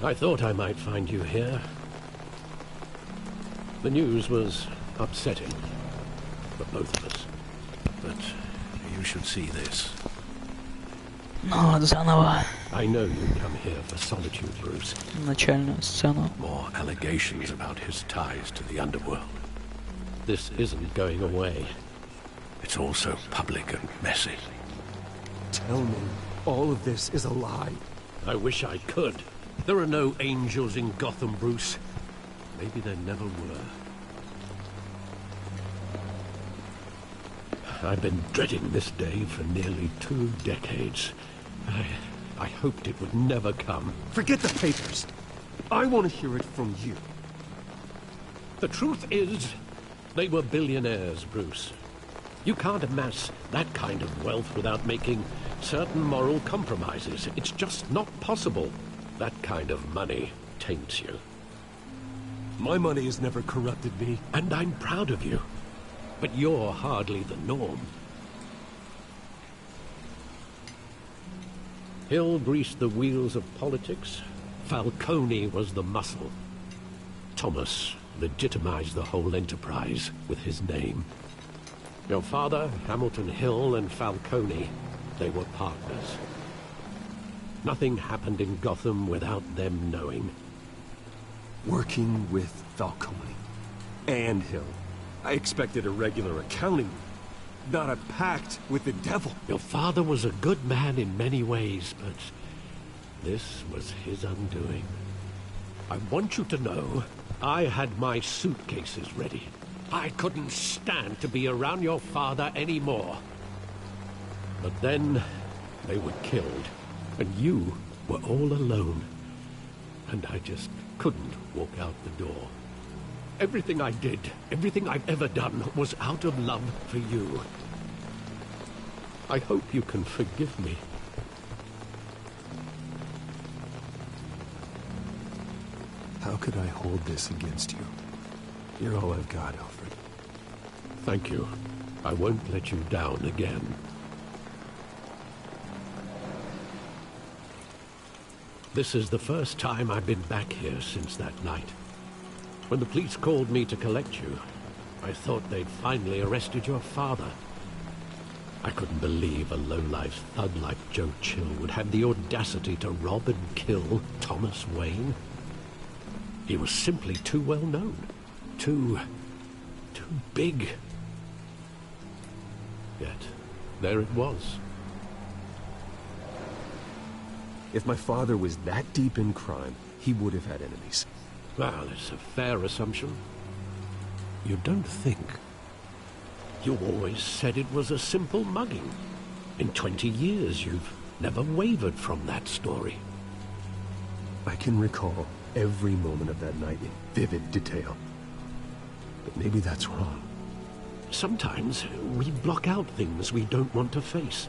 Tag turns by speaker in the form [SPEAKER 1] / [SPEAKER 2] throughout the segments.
[SPEAKER 1] I thought I might find you here. The news was upsetting for both of us. But you should see this.
[SPEAKER 2] Ну, заново.
[SPEAKER 1] I know you come here for solitude, Bruce.
[SPEAKER 2] Начальную сцену.
[SPEAKER 1] More allegations about his ties to the underworld. This isn't going away. It's all so public and messy.
[SPEAKER 3] Tell me, all of this is a lie.
[SPEAKER 1] I wish I could. There are no angels in Gotham, Bruce. Maybe there never were. I've been dreading this day for nearly 2 decades. I hoped it would never come.
[SPEAKER 3] Forget the papers. I want to hear it from you.
[SPEAKER 1] The truth is, they were billionaires, Bruce. You can't amass that kind of wealth without making certain moral compromises. It's just not possible. That kind of money taints you.
[SPEAKER 3] My money has never corrupted me.
[SPEAKER 1] And I'm proud of you. But you're hardly the norm. Hill greased the wheels of politics. Falcone was the muscle. Thomas legitimized the whole enterprise with his name. Your father, Hamilton Hill, and Falcone, they were partners. Nothing happened in Gotham without them knowing.
[SPEAKER 3] Working with Falcone and Hill. I expected a regular accounting, not a pact with the devil.
[SPEAKER 1] Your father was a good man in many ways, but this was his undoing. I want you to know, I had my suitcases ready. I couldn't stand to be around your father anymore. But then they were killed, and you were all alone. And I just couldn't walk out the door. Everything I did, everything I've ever done, was out of love for you. I hope you can forgive me.
[SPEAKER 3] How could I hold this against you? You're all I've got, Alfred.
[SPEAKER 1] Thank you. I won't let you down again. This is the first time I've been back here since that night. When the police called me to collect you, I thought they'd finally arrested your father. I couldn't believe a low-life thug like Joe Chill would have the audacity to rob and kill Thomas Wayne. He was simply too well known. Too big. Yet, there it was.
[SPEAKER 3] If my father was that deep in crime, he would have had enemies.
[SPEAKER 1] Well, it's a fair assumption. You don't think. You always said it was a simple mugging. In 20 years, you've never wavered from that story.
[SPEAKER 3] I can recall every moment of that night in vivid detail. But maybe that's wrong.
[SPEAKER 1] Sometimes we block out things we don't want to face.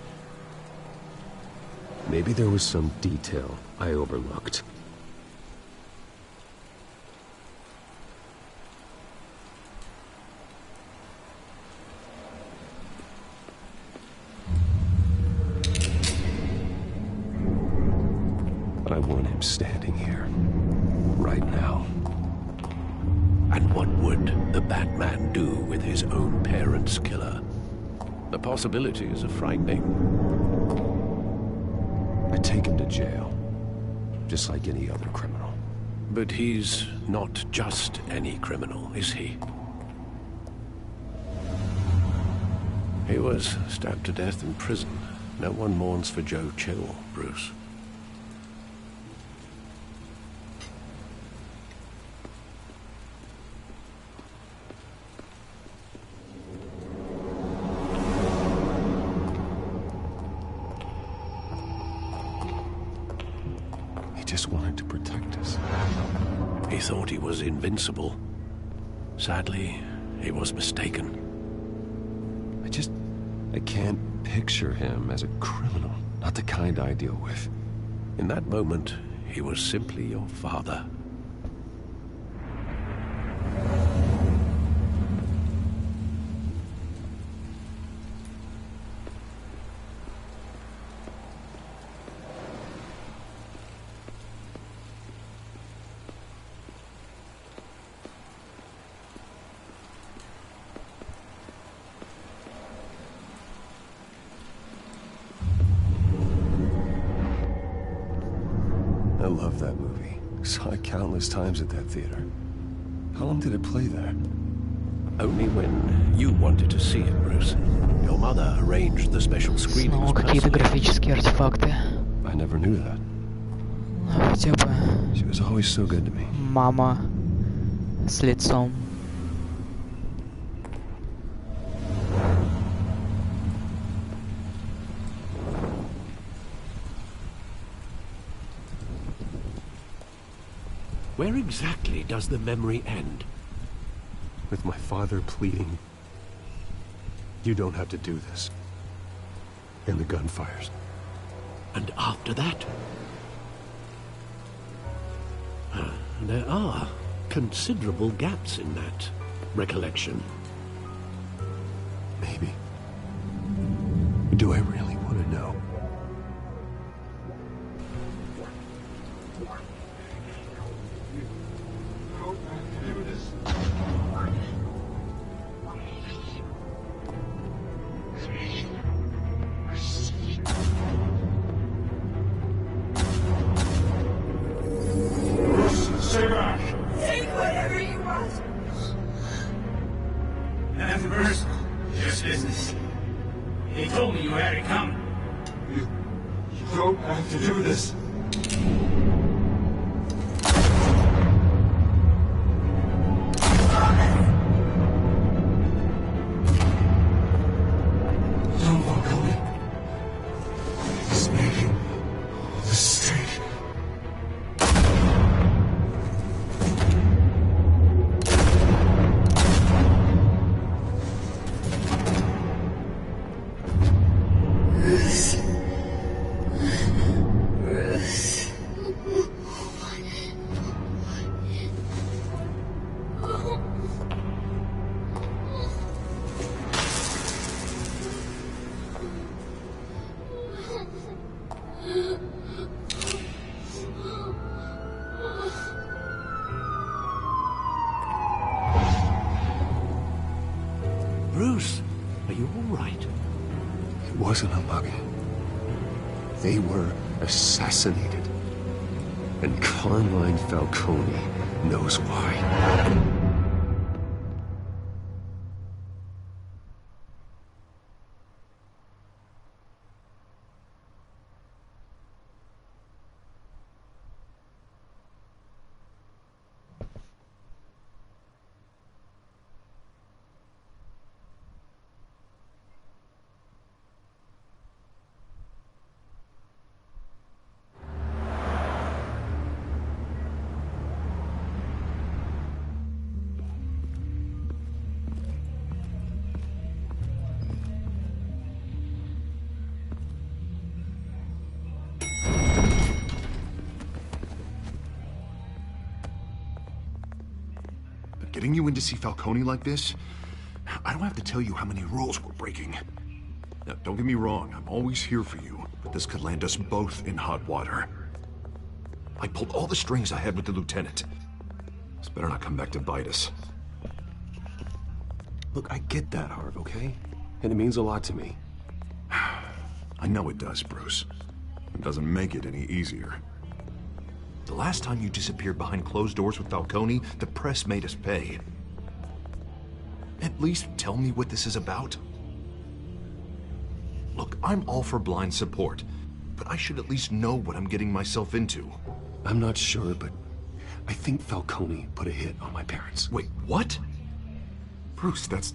[SPEAKER 3] Maybe there was some detail I overlooked. I want him standing here, right now.
[SPEAKER 1] And what would the Batman do with his own parents' killer? The possibilities are frightening.
[SPEAKER 3] I'd take him to jail, just like any other criminal.
[SPEAKER 1] But he's not just any criminal, is he? He was stabbed to death in prison. No one mourns for Joe Chill, Bruce.
[SPEAKER 3] Just wanted to protect us.
[SPEAKER 1] He thought he was invincible. Sadly, he was mistaken.
[SPEAKER 3] I can't picture him as a criminal. Not the kind I deal with.
[SPEAKER 1] In that moment, he was simply your father.
[SPEAKER 3] I love that movie. Saw it countless times at that theater. How long did it play there?
[SPEAKER 1] Only when you wanted to see it, Bruce. Your mother arranged the special screenings
[SPEAKER 2] Снова какие-то
[SPEAKER 1] personally.
[SPEAKER 2] графические артефакты.
[SPEAKER 3] I never knew that.
[SPEAKER 2] Хотя бы
[SPEAKER 3] She was always so good to me.
[SPEAKER 2] мама с лицом.
[SPEAKER 1] Where exactly does the memory end?
[SPEAKER 3] With my father pleading, "You don't have to do this." And the gun fires.
[SPEAKER 1] And after that? There are considerable gaps in that recollection.
[SPEAKER 3] Maybe. Do I really want to know?
[SPEAKER 4] Take whatever you want.
[SPEAKER 5] Bruce, this business. He told me you had it coming.
[SPEAKER 4] You don't have to do this. Don't walk away. He's making a mistake.
[SPEAKER 1] Bruce, are you all right?
[SPEAKER 3] It wasn't a mug. They were assassinated. And Carmine Falcone knows why.
[SPEAKER 6] Getting you in to see Falcone like this? I don't have to tell you how many rules we're breaking. Now, don't get me wrong, I'm always here for you, but this could land us both in hot water. I pulled all the strings I had with the lieutenant. This better not come back to bite us.
[SPEAKER 3] Look, I get that, Harv, okay? And it means a lot to me.
[SPEAKER 6] I know it does, Bruce. It doesn't make it any easier. The last time you disappeared behind closed doors with Falcone, the press made us pay. At least tell me what this is about. Look, I'm all for blind support, but I should at least know what I'm getting myself into.
[SPEAKER 3] I'm not sure, but I think Falcone put a hit on my parents.
[SPEAKER 6] Wait, what? Bruce, that's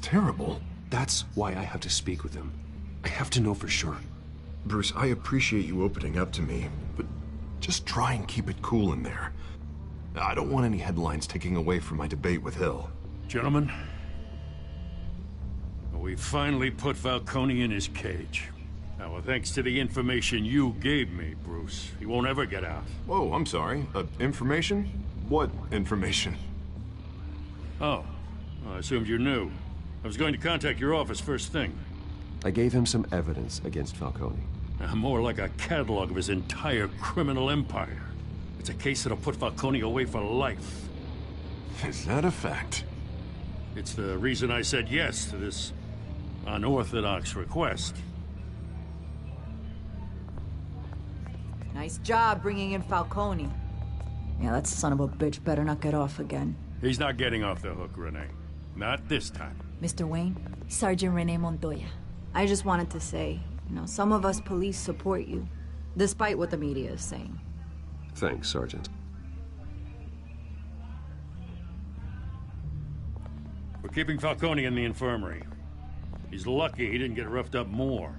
[SPEAKER 6] terrible.
[SPEAKER 3] That's why I have to speak with him. I have to know for sure.
[SPEAKER 6] Bruce, I appreciate you opening up to me, but just try and keep it cool in there. I don't want any headlines taking away from my debate with Hill.
[SPEAKER 5] Gentlemen, we finally put Falcone in his cage. Now, thanks to the information you gave me, Bruce, he won't ever get out.
[SPEAKER 6] Whoa, I'm sorry. Information? What information?
[SPEAKER 5] Oh, well, I assumed you knew. I was going to contact your office first thing.
[SPEAKER 3] I gave him some evidence against Falcone.
[SPEAKER 5] More like a catalog of his entire criminal empire. It's a case that'll put Falcone away for life.
[SPEAKER 6] Is that a fact?
[SPEAKER 5] It's the reason I said yes to this unorthodox request.
[SPEAKER 7] Nice job bringing in Falcone. Yeah, that son of a bitch better not get off again.
[SPEAKER 5] He's not getting off the hook, Renee. Not this time.
[SPEAKER 7] Mr. Wayne, Sergeant Renee Montoya. I just wanted to say, some of us police support you, despite what the media is saying.
[SPEAKER 3] Thanks, Sergeant.
[SPEAKER 5] We're keeping Falcone in the infirmary. He's lucky he didn't get roughed up more.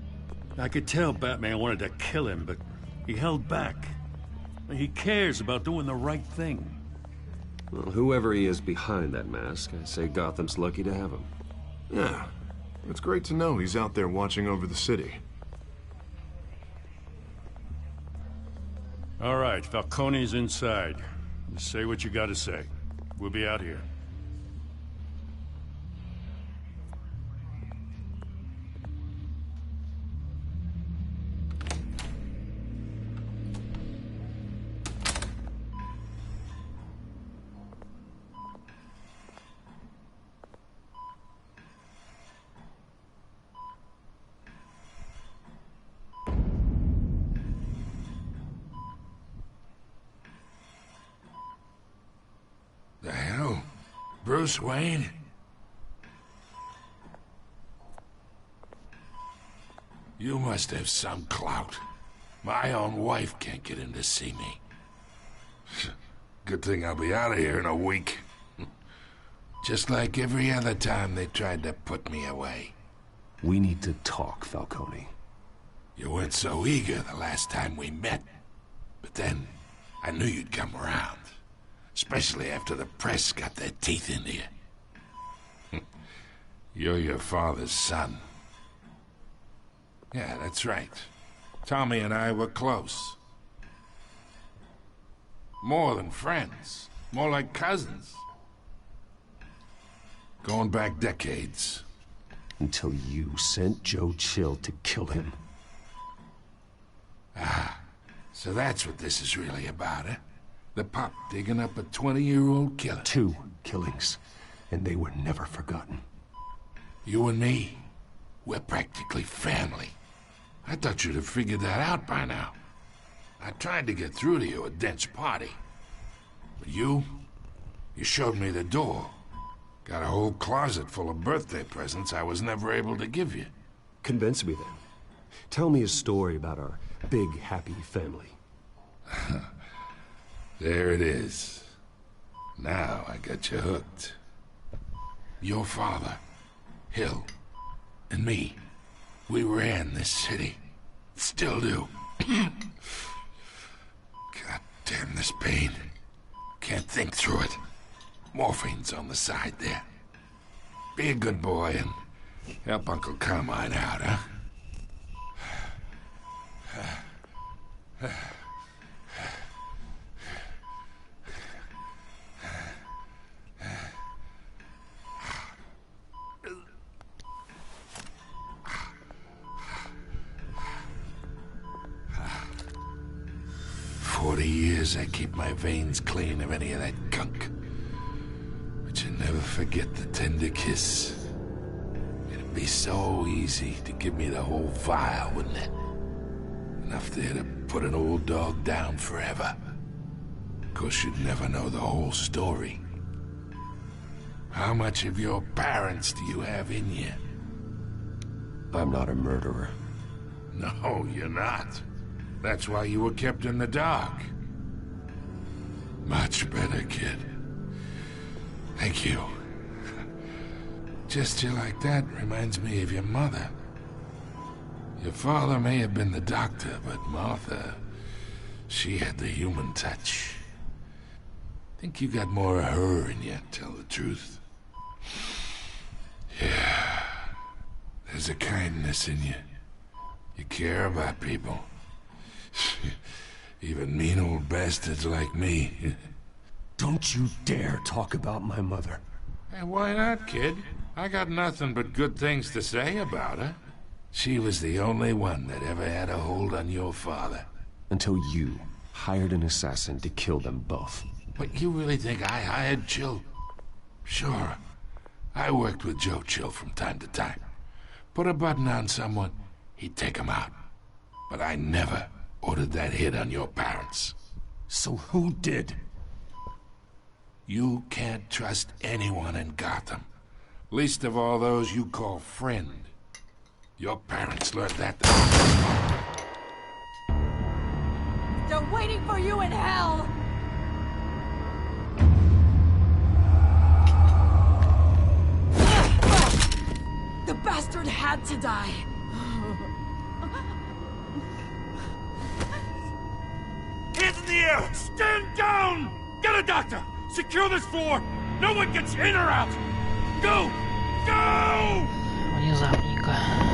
[SPEAKER 5] I could tell Batman wanted to kill him, but he held back. He cares about doing the right thing.
[SPEAKER 3] Well, whoever he is behind that mask, I say Gotham's lucky to have him.
[SPEAKER 6] Yeah, it's great to know he's out there watching over the city.
[SPEAKER 5] All right, Falcone's inside. Just say what you gotta say. We'll be out here.
[SPEAKER 8] The hell? Bruce Wayne? You must have some clout. My own wife can't get in to see me. Good thing I'll be out of here in a week. Just like every other time they tried to put me away.
[SPEAKER 3] We need to talk, Falcone.
[SPEAKER 8] You weren't so eager the last time we met. But then, I knew you'd come around. Especially after the press got their teeth into you. You're your father's son. Yeah, that's right. Tommy and I were close. More than friends. More like cousins. Going back decades.
[SPEAKER 3] Until you sent Joe Chill to kill him.
[SPEAKER 8] Ah, so that's what this is really about, eh? The pup digging up a 20-year-old killer.
[SPEAKER 3] 2 killings, and they were never forgotten.
[SPEAKER 8] You and me, we're practically family. I thought you'd have figured that out by now. I tried to get through to you at Dent's party. But you showed me the door. Got a whole closet full of birthday presents I was never able to give you.
[SPEAKER 3] Convince me then. Tell me a story about our big, happy family.
[SPEAKER 8] There it is. Now I got you hooked. Your father, Hill, and me, we ran this city. Still do. God damn this pain. Can't think through it. Morphine's on the side there. Be a good boy and help Uncle Carmine out, huh? 40 years I keep my veins clean of any of that gunk. But you never forget the tender kiss. It'd be so easy to give me the whole vial, wouldn't it? Enough there to put an old dog down forever. Of course, you'd never know the whole story. How much of your parents do you have in you?
[SPEAKER 3] I'm not a murderer.
[SPEAKER 8] No, you're not. That's why you were kept in the dark. Much better, kid. Thank you. Gesture like that reminds me of your mother. Your father may have been the doctor, but Martha, she had the human touch. Think you got more of her in you, tell the truth. Yeah. There's a kindness in you. You care about people. Even mean old bastards like me.
[SPEAKER 3] Don't you dare talk about my mother.
[SPEAKER 8] Hey, why not, kid? I got nothing but good things to say about her. She was the only one that ever had a hold on your father.
[SPEAKER 3] Until you hired an assassin to kill them both.
[SPEAKER 8] But you really think I hired Chill? Sure. I worked with Joe Chill from time to time. Put a button on someone, he'd take him out. But I never ordered that hit on your parents.
[SPEAKER 3] So who did?
[SPEAKER 8] You can't trust anyone in Gotham. Least of all those you call friend. Your parents learned that.
[SPEAKER 7] They're waiting for you in hell! The bastard had to die.
[SPEAKER 5] Hands in the air! Stand down! Get a doctor! Secure this floor! No one gets in or out! Go! Go!
[SPEAKER 2] Внезапненько.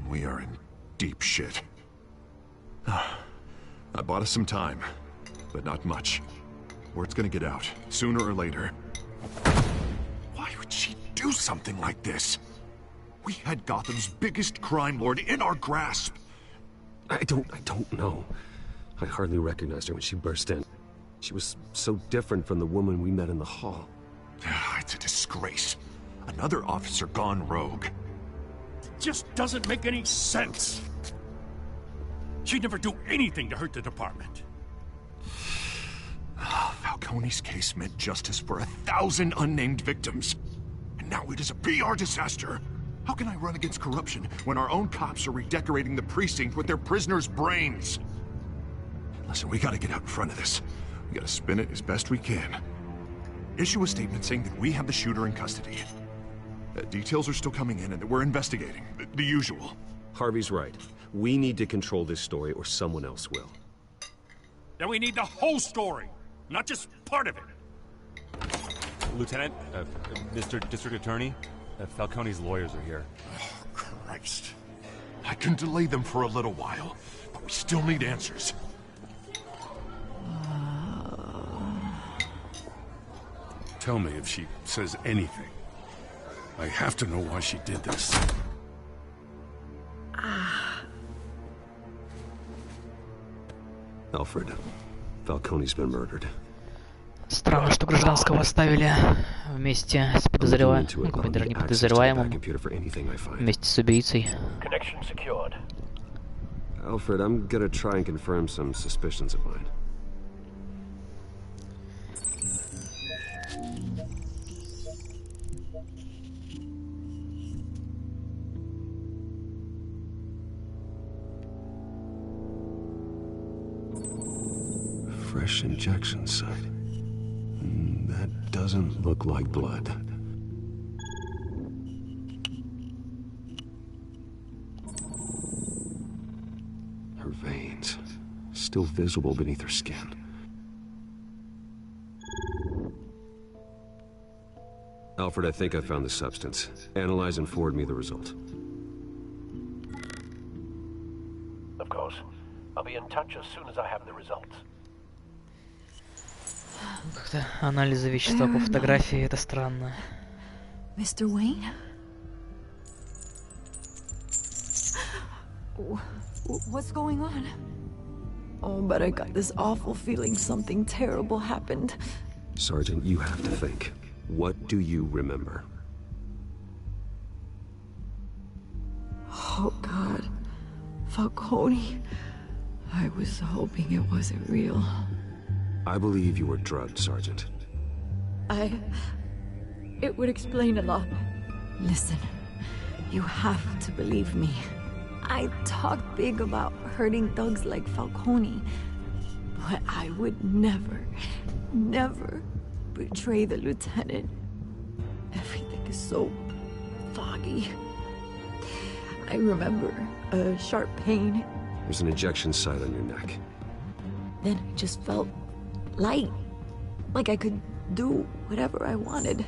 [SPEAKER 6] We are in deep shit. I bought us some time, but not much. Word's gonna get out, sooner or later. Why would she do something like this? We had Gotham's biggest crime lord in our grasp.
[SPEAKER 3] I don't know. I hardly recognized her when she burst in. She was so different from the woman we met in the hall.
[SPEAKER 6] It's a disgrace. Another officer gone rogue.
[SPEAKER 5] Just doesn't make any sense. She'd never do anything to hurt the department.
[SPEAKER 6] Falcone's case meant justice for 1,000 unnamed victims. And now it is a PR disaster. How can I run against corruption when our own cops are redecorating the precinct with their prisoners' brains? Listen, we gotta get out in front of this. We gotta spin it as best we can. Issue a statement saying that we have the shooter in custody. Details are still coming in and that we're investigating. The usual.
[SPEAKER 3] Harvey's right. We need to control this story or someone else will.
[SPEAKER 5] Then we need the whole story, not just part of it.
[SPEAKER 9] Lieutenant, Mr. District Attorney, Falcone's lawyers are here.
[SPEAKER 5] Oh, Christ.
[SPEAKER 6] I can delay them for a little while, but we still need answers.
[SPEAKER 5] Tell me if she says anything. I have to know why she did this.
[SPEAKER 3] Alfred, Falcone's been murdered.
[SPEAKER 2] Странно, что гражданского оставили вместе с подозреваемым, вместе с убийцей.
[SPEAKER 1] Connection secured.
[SPEAKER 3] Alfred, I'm gonna try and confirm some suspicions of mine. Fresh injection site. That doesn't look like blood. Her veins, still visible beneath her skin. Alfred, I think I found the substance. Analyze and forward me the result.
[SPEAKER 1] Of course. I'll be in touch as soon as I have the results.
[SPEAKER 2] Как-то анализы вещества по фотографии, это странно.
[SPEAKER 7] Mr. Wayne? What's going on? Oh, but I got this awful feeling something terrible happened.
[SPEAKER 3] Sergeant, you have to think. What do you remember?
[SPEAKER 7] Oh, God. Falcone. I was hoping it wasn't real.
[SPEAKER 3] I believe you were drugged, Sergeant.
[SPEAKER 7] It would explain a lot. Listen, you have to believe me. I talked big about hurting thugs like Falcone, but I would never betray the lieutenant. Everything is so foggy. I remember a sharp pain.
[SPEAKER 3] There's an injection site on your neck.
[SPEAKER 7] Then I just felt light, like I could do whatever I wanted.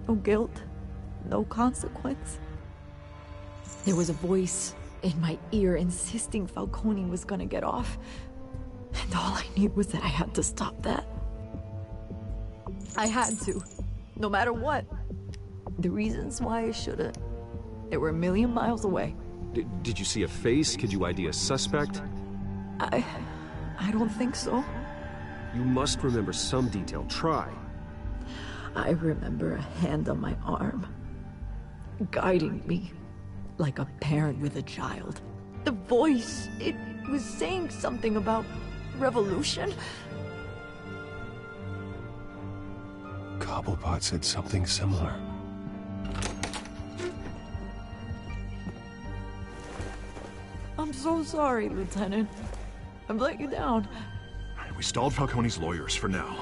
[SPEAKER 7] No guilt, no consequence. There was a voice in my ear insisting Falcone was gonna get off. And all I knew was that I had to stop that. I had to, no matter what. The reasons why I shouldn't, they were a million miles away.
[SPEAKER 3] Did you see a face? Could you ID a suspect?
[SPEAKER 7] I don't think so.
[SPEAKER 3] You must remember some detail. Try.
[SPEAKER 7] I remember a hand on my arm, guiding me like a parent with a child. The voice, it was saying something about revolution.
[SPEAKER 3] Cobblepot said something similar.
[SPEAKER 7] I'm so sorry, Lieutenant. I've let you down.
[SPEAKER 6] We stalled Falcone's lawyers for now,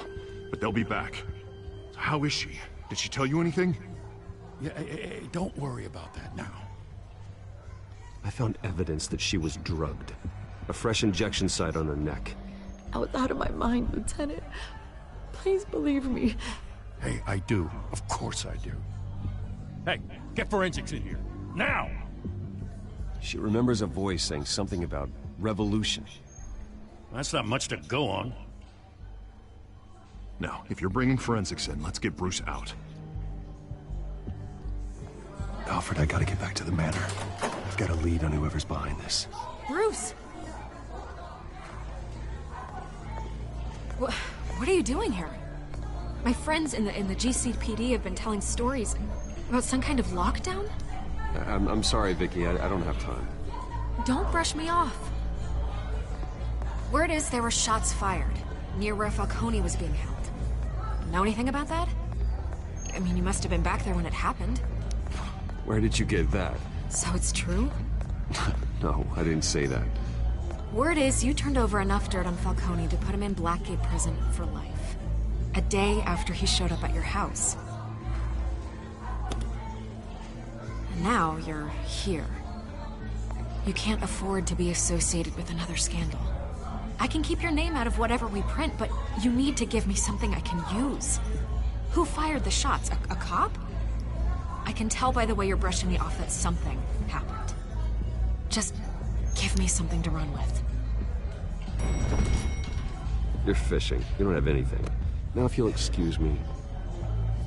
[SPEAKER 6] but they'll be back. So how is she? Did she tell you anything?
[SPEAKER 5] Yeah, hey, don't worry about that now.
[SPEAKER 3] I found evidence that she was drugged. A fresh injection site on her neck.
[SPEAKER 7] I was out of my mind, Lieutenant. Please believe me.
[SPEAKER 5] Hey, I do. Of course I do. Hey, get forensics in here. Now!
[SPEAKER 3] She remembers a voice saying something about revolution.
[SPEAKER 5] That's not much to go on.
[SPEAKER 6] Now, if you're bringing forensics in, let's get Bruce out.
[SPEAKER 3] Alfred, I gotta get back to the manor. I've got a lead on whoever's behind this.
[SPEAKER 10] Bruce! What are you doing here? My friends in the GCPD have been telling stories about some kind of lockdown?
[SPEAKER 3] I'm sorry, Vicky. I don't have time.
[SPEAKER 10] Don't brush me off. Word is there were shots fired near where Falcone was being held. Know anything about that? I mean, you must have been back there when it happened.
[SPEAKER 3] Where did you get that?
[SPEAKER 10] So it's true?
[SPEAKER 3] No, I didn't say that.
[SPEAKER 10] Word is you turned over enough dirt on Falcone to put him in Blackgate Prison for life. A day after he showed up at your house. And now you're here. You can't afford to be associated with another scandal. I can keep your name out of whatever we print, but you need to give me something I can use. Who fired the shots? A cop? I can tell by the way you're brushing me off that something happened. Just give me something to run with.
[SPEAKER 3] You're fishing. You don't have anything. Now if you'll excuse me.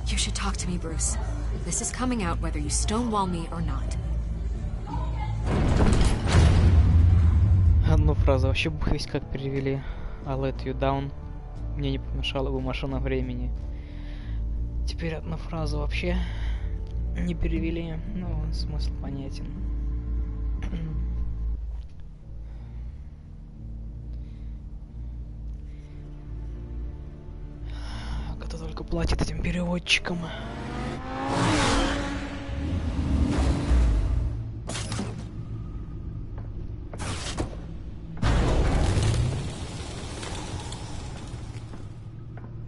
[SPEAKER 10] You should talk to me, Bruce. This is coming out whether you stonewall me or not.
[SPEAKER 2] Одну фразу вообще бог весть как перевели. I let you down. Мне не помешала бы машина времени. Теперь одну фразу вообще не перевели, но смысл понятен. Кто только платит этим переводчикам.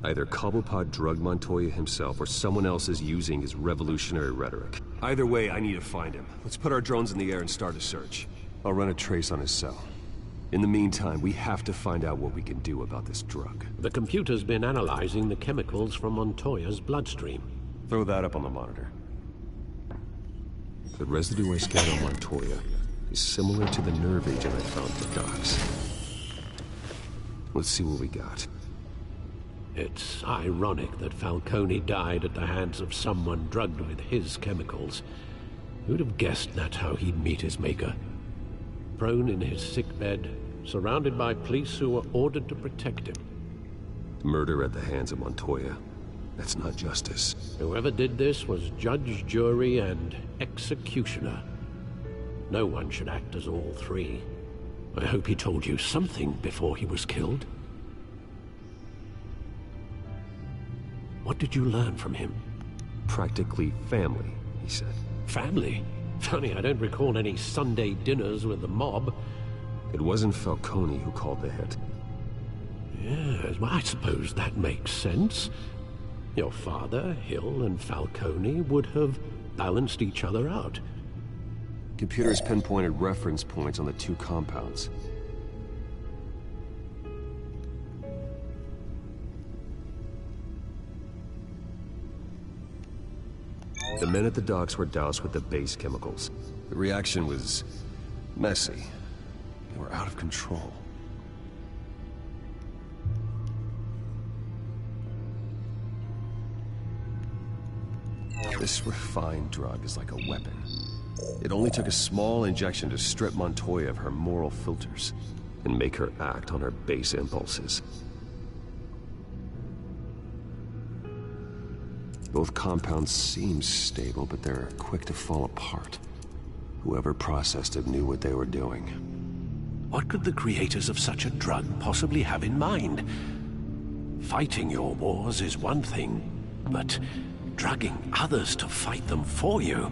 [SPEAKER 3] Either Cobblepot drugged Montoya himself or someone else is using his revolutionary rhetoric. Either way, I need to find him. Let's put our drones in the air and start a search. I'll run a trace on his cell. In the meantime, we have to find out what we can do about this drug.
[SPEAKER 1] The computer's been analyzing the chemicals from Montoya's bloodstream.
[SPEAKER 3] Throw that up on the monitor. The residue I scanned on Montoya is similar to the nerve agent I found at the docks. Let's see what we got.
[SPEAKER 1] It's ironic that Falcone died at the hands of someone drugged with his chemicals. Who'd have guessed that's how he'd meet his maker? Prone in his sickbed, surrounded by police who were ordered to protect him.
[SPEAKER 3] Murder at the hands of Montoya. That's not justice.
[SPEAKER 1] Whoever did this was judge, jury, and executioner. No one should act as all three. I hope he told you something before he was killed. What did you learn from him?
[SPEAKER 3] Practically family, he said.
[SPEAKER 1] Family? Funny, I don't recall any Sunday dinners with the mob.
[SPEAKER 3] It wasn't Falcone who called the hit.
[SPEAKER 1] Yes, well, I suppose that makes sense. Your father, Hill, and Falcone would have balanced each other out.
[SPEAKER 3] Computers pinpointed reference points on the two compounds. The men at the docks were doused with the base chemicals. The reaction was messy. They were out of control. This refined drug is like a weapon. It only took a small injection to strip Montoya of her moral filters and make her act on her base impulses. Both compounds seem stable, but they're quick to fall apart. Whoever processed it knew what they were doing.
[SPEAKER 1] What could the creators of such a drug possibly have in mind? Fighting your wars is one thing, but drugging others to fight them for you?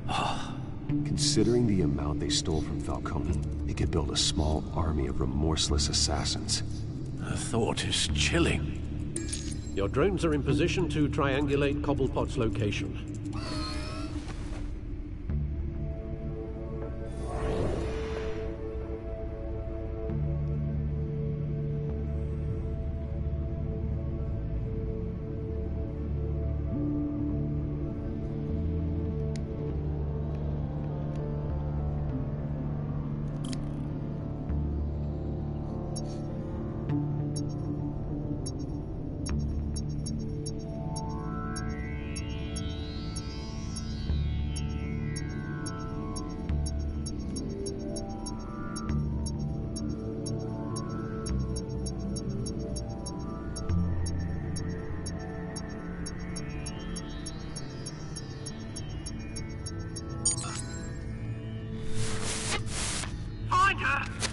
[SPEAKER 1] Oh.
[SPEAKER 3] Considering the amount they stole from Falcone, they could build a small army of remorseless assassins.
[SPEAKER 1] The thought is chilling. Your drones are in position to triangulate Cobblepot's location.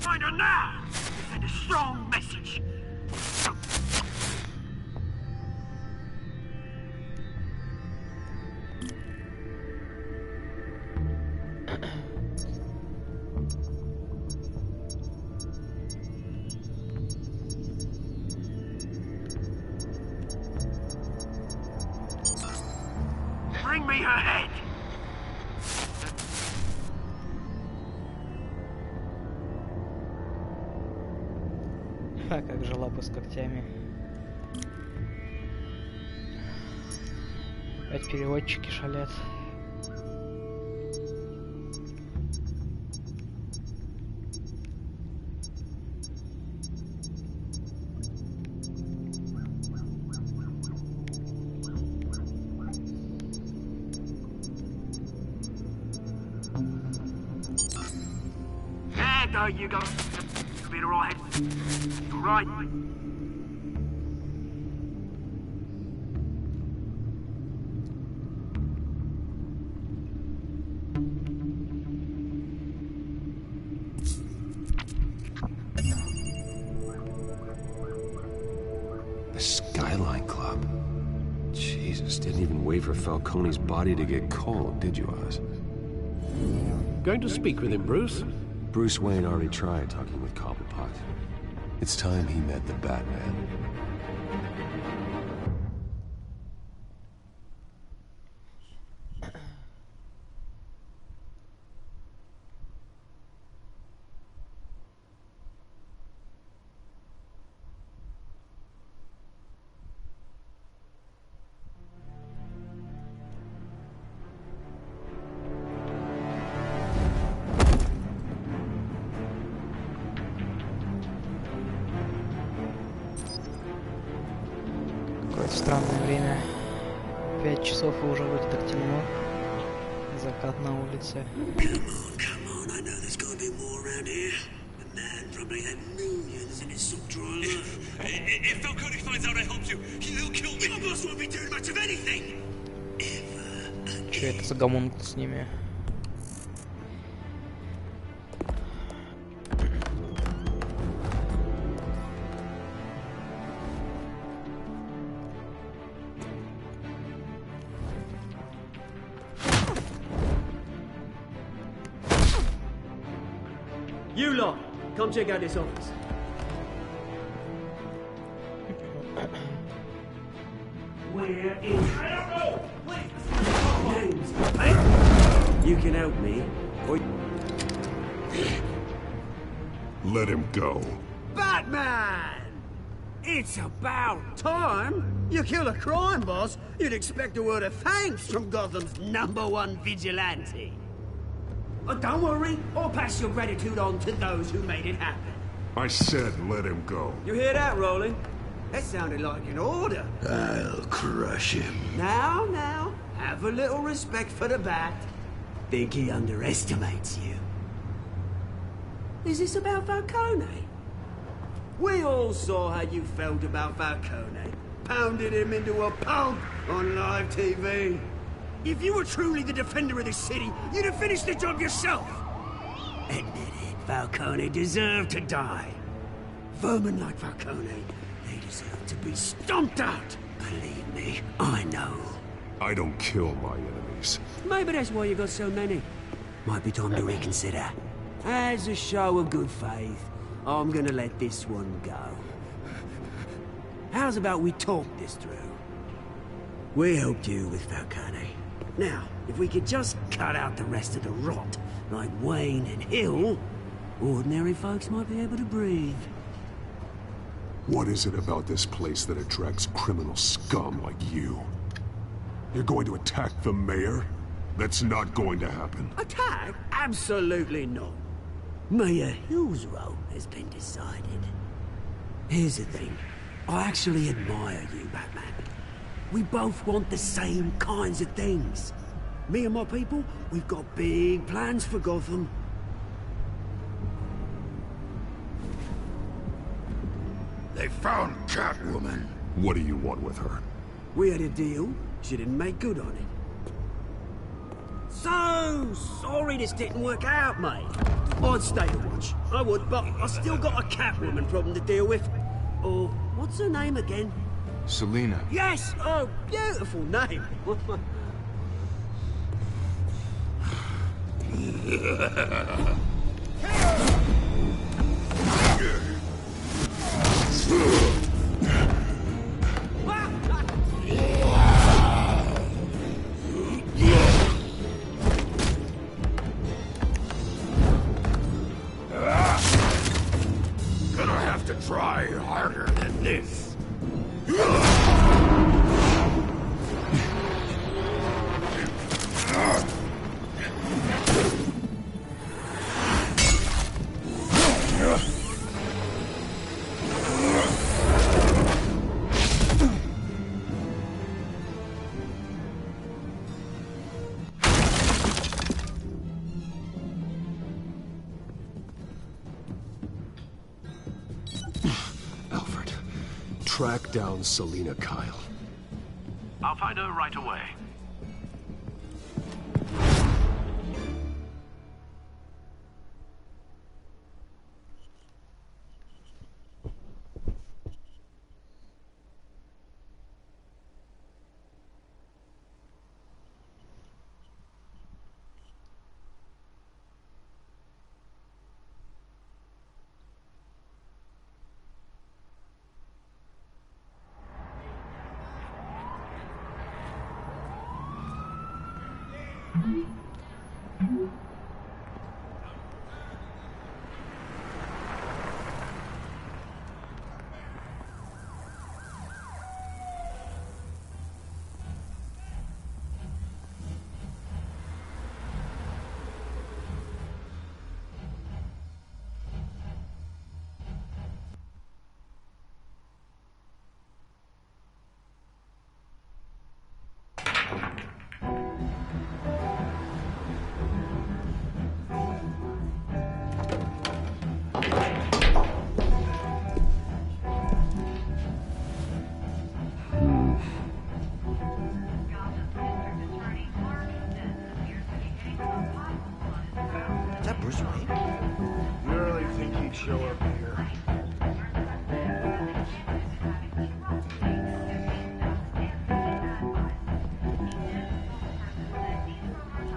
[SPEAKER 1] Find her now! Send a strong message. Bring me her head!
[SPEAKER 2] А как же лапы с когтями? Опять переводчики шалят.
[SPEAKER 1] There you go. Be right. You're right.
[SPEAKER 3] The Skyline Club. Jesus, didn't even wait for Falcone's body to get cold, did you, Oz?
[SPEAKER 1] Going to speak with him, Bruce?
[SPEAKER 3] Bruce Wayne already tried talking with Cobblepot. It's time he met the Batman.
[SPEAKER 2] Какое-то странное время. 5 часов и уже вроде так темно. Закат на улице.
[SPEAKER 11] Come on, I know there's gotta be more around here. The man probably had millions in his sub-drawer. If Falcone finds out I helped you, he'll kill me. Your boss won't be doing much of anything.
[SPEAKER 2] Че это за гомункул с ними?
[SPEAKER 11] You lot, come check out this office. We're in trouble! Names, hey? You can help me, or...
[SPEAKER 6] Let him go.
[SPEAKER 11] Batman! It's about time! You kill a crime boss, you'd expect a word of thanks from Gotham's #1 vigilante. But don't worry, I'll pass your gratitude on to those who made it happen.
[SPEAKER 6] I said let him go.
[SPEAKER 11] You hear that, Roland? That sounded like an order.
[SPEAKER 8] I'll crush him.
[SPEAKER 11] Now, have a little respect for the Bat. Think he underestimates you. Is this about Falcone? We all saw how you felt about Falcone. Pounded him into a pulp on live TV. If you were truly the defender of the city, you'd have finished the job yourself. Admit it, Falcone deserved to die. Vermin like Falcone, they deserve to be stomped out. Believe me, I know.
[SPEAKER 3] I don't kill my enemies.
[SPEAKER 11] Maybe that's why you got so many. Might be time to reconsider. As a show of good faith, I'm gonna let this one go. How's about we talk this through? We helped you with Falcone. Now, if we could just cut out the rest of the rot, like Wayne and Hill, ordinary folks might be able to breathe.
[SPEAKER 3] What is it about this place that attracts criminal scum like you? You're going to attack the mayor? That's not going to happen.
[SPEAKER 11] Attack? Absolutely not. Mayor Hill's role has been decided. Here's the thing. I actually admire you, Batman. We both want the same kinds of things. Me and my people, we've got big plans for Gotham.
[SPEAKER 8] They found Catwoman.
[SPEAKER 3] What do you want with her?
[SPEAKER 11] We had a deal. She didn't make good on it. So sorry this didn't work out, mate. I'd stay to watch. I would, but I still got a Catwoman problem to deal with. Or, what's her name again?
[SPEAKER 6] Selina.
[SPEAKER 11] Yes! Oh, beautiful name.
[SPEAKER 8] Gonna have to try harder than this.
[SPEAKER 3] Alfred, track down Selina Kyle.
[SPEAKER 1] I'll find her right away.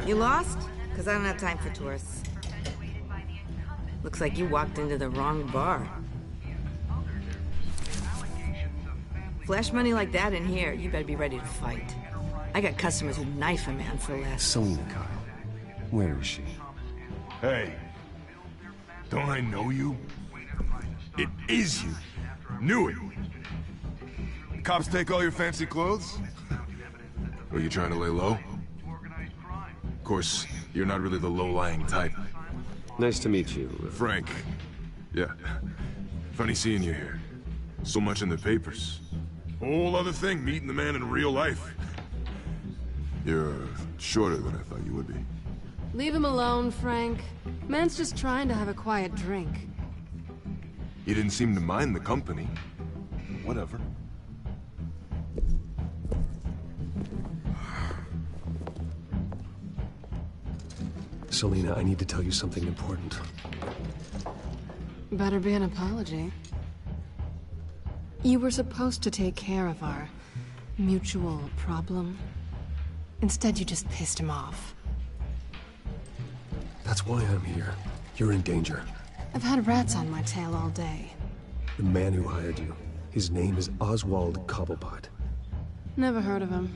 [SPEAKER 12] You lost? Because I don't have time for tourists. Looks like you walked into the wrong bar. Flash money like that in here, you better be ready to fight. I got customers who'd knife a man for less.
[SPEAKER 3] Selina Kyle. Where is she?
[SPEAKER 8] Hey, don't I know you? It is you. Knew it. Cops take all your fancy clothes? Are you trying to lay low? Of course, you're not really the low-lying type.
[SPEAKER 3] Nice to meet you.
[SPEAKER 8] Frank. Yeah. Funny seeing you here.
[SPEAKER 13] So much in the papers. Whole other thing, meeting the man in real life. You're shorter than I thought you would be.
[SPEAKER 14] Leave him alone, Frank. Man's just trying to have a quiet drink.
[SPEAKER 13] You didn't seem to mind the company. Whatever.
[SPEAKER 3] Selina, I need to tell you something important.
[SPEAKER 14] Better be an apology. You were supposed to take care of our mutual problem. Instead, you just pissed him off.
[SPEAKER 3] That's why I'm here. You're in danger.
[SPEAKER 14] I've had rats on my tail all day.
[SPEAKER 3] The man who hired you, his name is Oswald Cobblepot.
[SPEAKER 14] Never heard of him.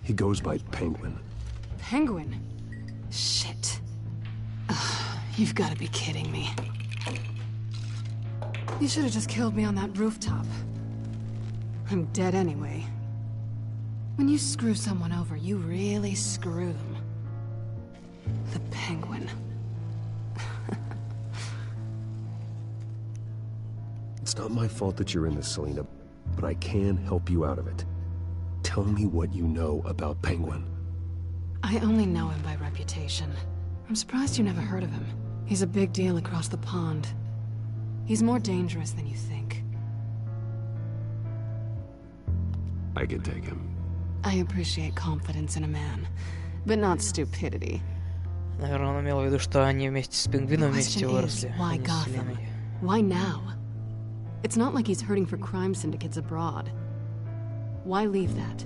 [SPEAKER 3] He goes by Penguin.
[SPEAKER 14] Penguin? Shit. You've got to be kidding me. You should have just killed me on that rooftop. I'm dead anyway. When you screw someone over, you really screw them. The Penguin.
[SPEAKER 3] It's not my fault that you're in this, Selina, but I can help you out of it. Tell me what you know about Penguin.
[SPEAKER 14] I only know him by reputation. I'm surprised you never heard of him. He's a big deal across the pond. He's more dangerous than you think.
[SPEAKER 3] I can take him.
[SPEAKER 14] I appreciate confidence in a man, but not stupidity.
[SPEAKER 2] Наверное, он имел в виду, что они вместе с Пингвином вместе выросли.
[SPEAKER 14] Why Gotham? Why now? It's not like he's hurting for crime syndicates abroad. Why leave that?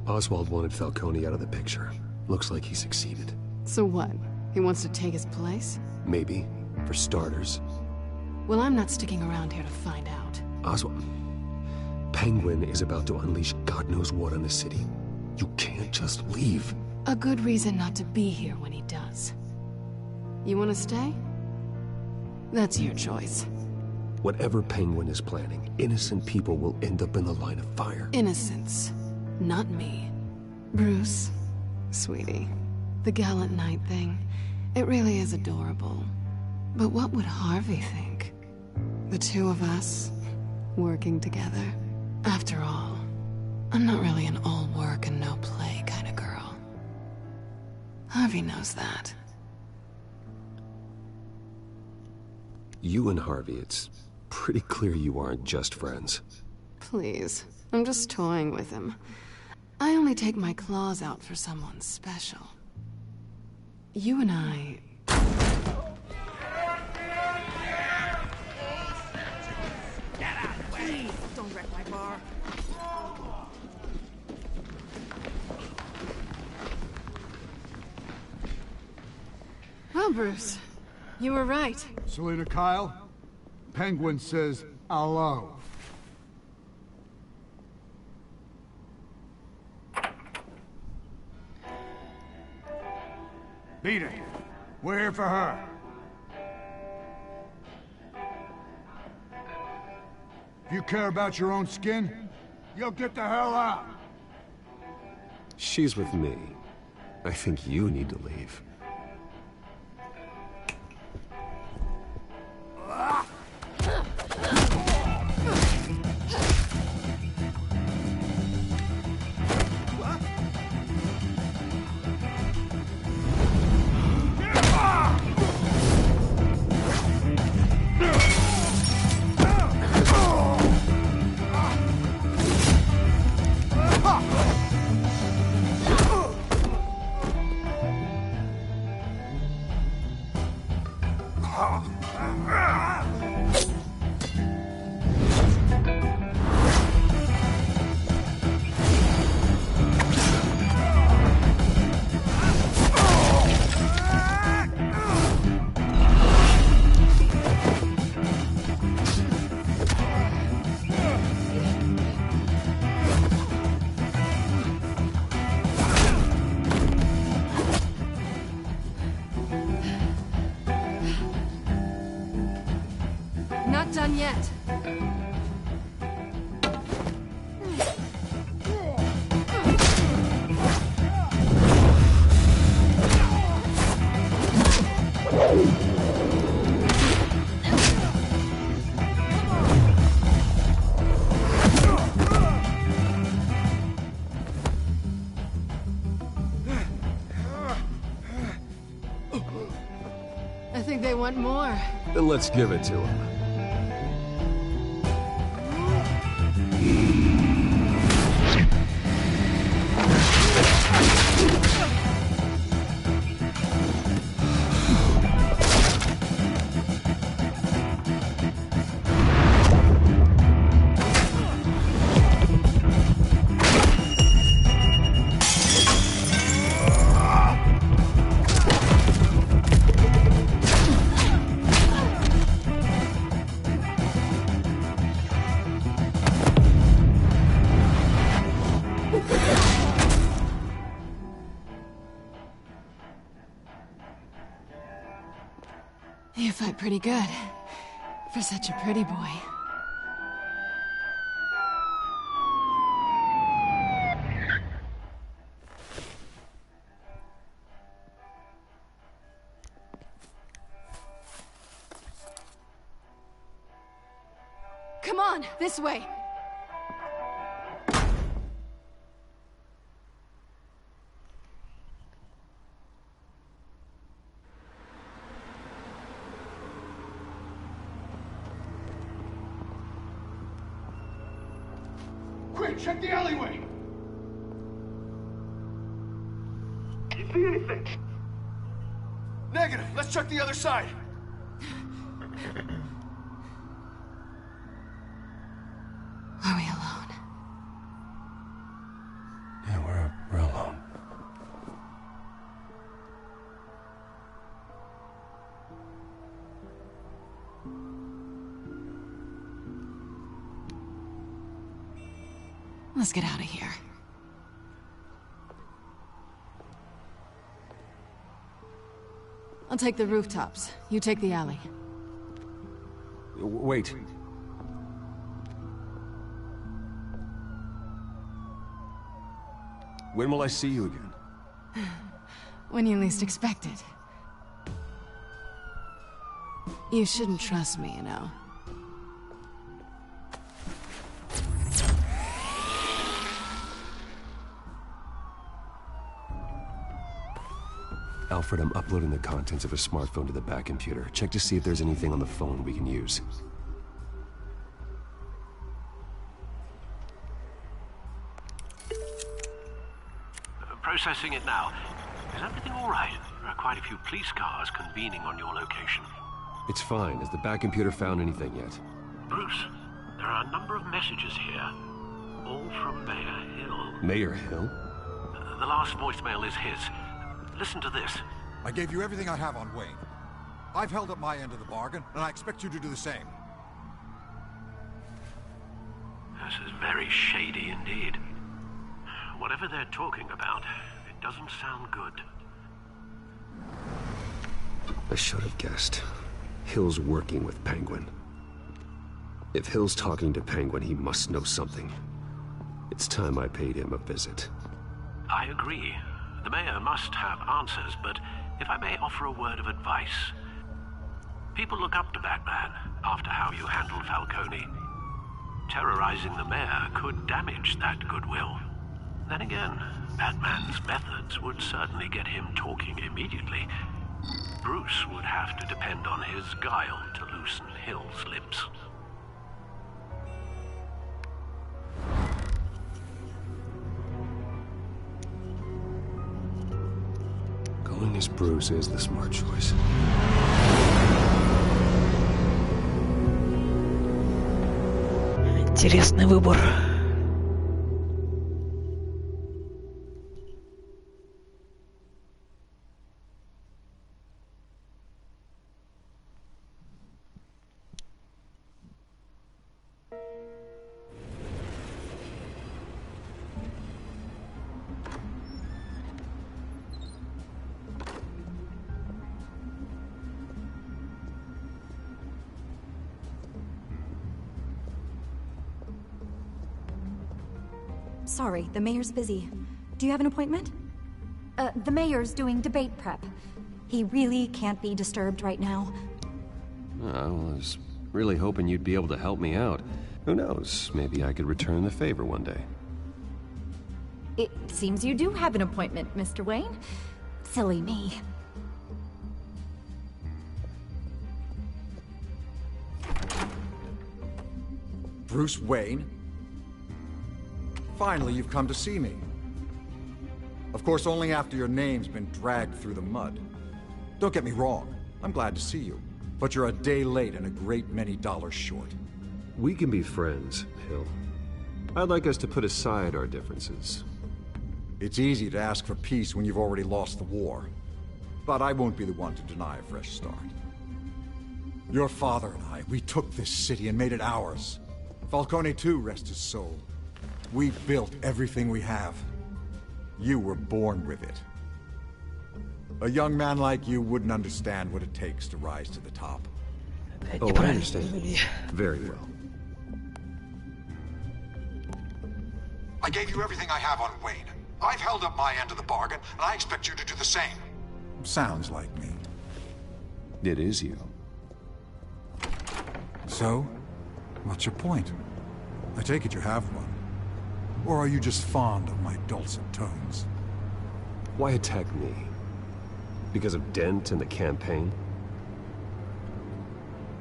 [SPEAKER 3] Oswald wanted Falcone out of the picture. Looks like he succeeded.
[SPEAKER 14] So what? He wants to take his place?
[SPEAKER 3] Maybe. For starters.
[SPEAKER 14] Well, I'm not sticking around here to find out.
[SPEAKER 3] Oswald... Penguin is about to unleash God knows what on the city. You can't just leave.
[SPEAKER 14] A good reason not to be here when he does. You want to stay? That's your choice.
[SPEAKER 3] Whatever Penguin is planning, innocent people will end up in the line of fire.
[SPEAKER 14] Innocence. Not me. Bruce, sweetie, the gallant knight thing, it really is adorable. But what would Harvey think? The two of us, working together. After all, I'm not really an all work and no play kind of girl. Harvey knows that.
[SPEAKER 3] You and Harvey, it's pretty clear you aren't just friends.
[SPEAKER 14] Please, I'm just toying with him. I only take my claws out for someone special. You and I...
[SPEAKER 12] Get out of the way! Don't wreck my bar.
[SPEAKER 14] Well, Bruce, you were right.
[SPEAKER 15] Selina Kyle, Penguin says hello. Beat it. We're here for her. If you care about your own skin, you'll get the hell out.
[SPEAKER 3] She's with me. I think you need to leave.
[SPEAKER 14] Not done yet. want more.
[SPEAKER 3] Then let's give it to him.
[SPEAKER 14] You fight pretty good. For such a pretty boy. Come on, this way.
[SPEAKER 15] Quick, check the alleyway!
[SPEAKER 4] You see anything?
[SPEAKER 15] Negative. Let's check the other side.
[SPEAKER 14] Are we alone?
[SPEAKER 3] Yeah, we're alone.
[SPEAKER 14] Let's get out of here. I'll take the rooftops. You take the alley.
[SPEAKER 3] Wait. When will I see you again?
[SPEAKER 14] When you least expect it. You shouldn't trust me, you know.
[SPEAKER 3] Alfred, I'm uploading the contents of a smartphone to the back computer. Check to see if there's anything on the phone we can use.
[SPEAKER 1] Processing it now. Is everything all right? There are quite a few police cars convening on your location.
[SPEAKER 3] It's fine. Has the back computer found anything yet?
[SPEAKER 1] Bruce, there are a number of messages here. All from Mayor Hill.
[SPEAKER 3] Mayor Hill?
[SPEAKER 1] The last voicemail is his. Listen to this.
[SPEAKER 16] I gave you everything I have on Wayne. I've held up my end of the bargain, and I expect you to do the same.
[SPEAKER 1] This is very shady indeed. Whatever they're talking about, it doesn't sound good.
[SPEAKER 3] I should have guessed. Hill's working with Penguin. If Hill's talking to Penguin, he must know something. It's time I paid him a visit.
[SPEAKER 1] I agree. The mayor must have answers, but if I may offer a word of advice. People look up to Batman after how you handled Falcone. Terrorizing the mayor could damage that goodwill. Then again, Batman's methods would certainly get him talking immediately. Bruce would have to depend on his guile to loosen Hill's lips.
[SPEAKER 3] Going as Bruce is the smart choice.
[SPEAKER 2] Интересный выбор.
[SPEAKER 17] Sorry, the mayor's busy. Do you have an appointment? The mayor's doing debate prep. He really can't be disturbed right now.
[SPEAKER 3] I was really hoping you'd be able to help me out. Who knows, maybe I could return the favor one day.
[SPEAKER 17] It seems you do have an appointment, Mr. Wayne. Silly me.
[SPEAKER 16] Bruce Wayne? Finally, you've come to see me. Of course, only after your name's been dragged through the mud. Don't get me wrong, I'm glad to see you. But you're a day late and a great many dollars short.
[SPEAKER 3] We can be friends, Hill. I'd like us to put aside our differences.
[SPEAKER 16] It's easy to ask for peace when you've already lost the war. But I won't be the one to deny a fresh start. Your father and I, we took this city and made it ours. Falcone too, rest his soul. We built everything we have. You were born with it. A young man like you wouldn't understand what it takes to rise to the top.
[SPEAKER 3] Oh, I understand. Very well.
[SPEAKER 16] I gave you everything I have on Wayne. I've held up my end of the bargain, and I expect you to do the same. Sounds like me.
[SPEAKER 3] It is you.
[SPEAKER 16] So, what's your point? I take it you have one. Or are you just fond of my dulcet tones?
[SPEAKER 3] Why attack me? Because of Dent and the campaign?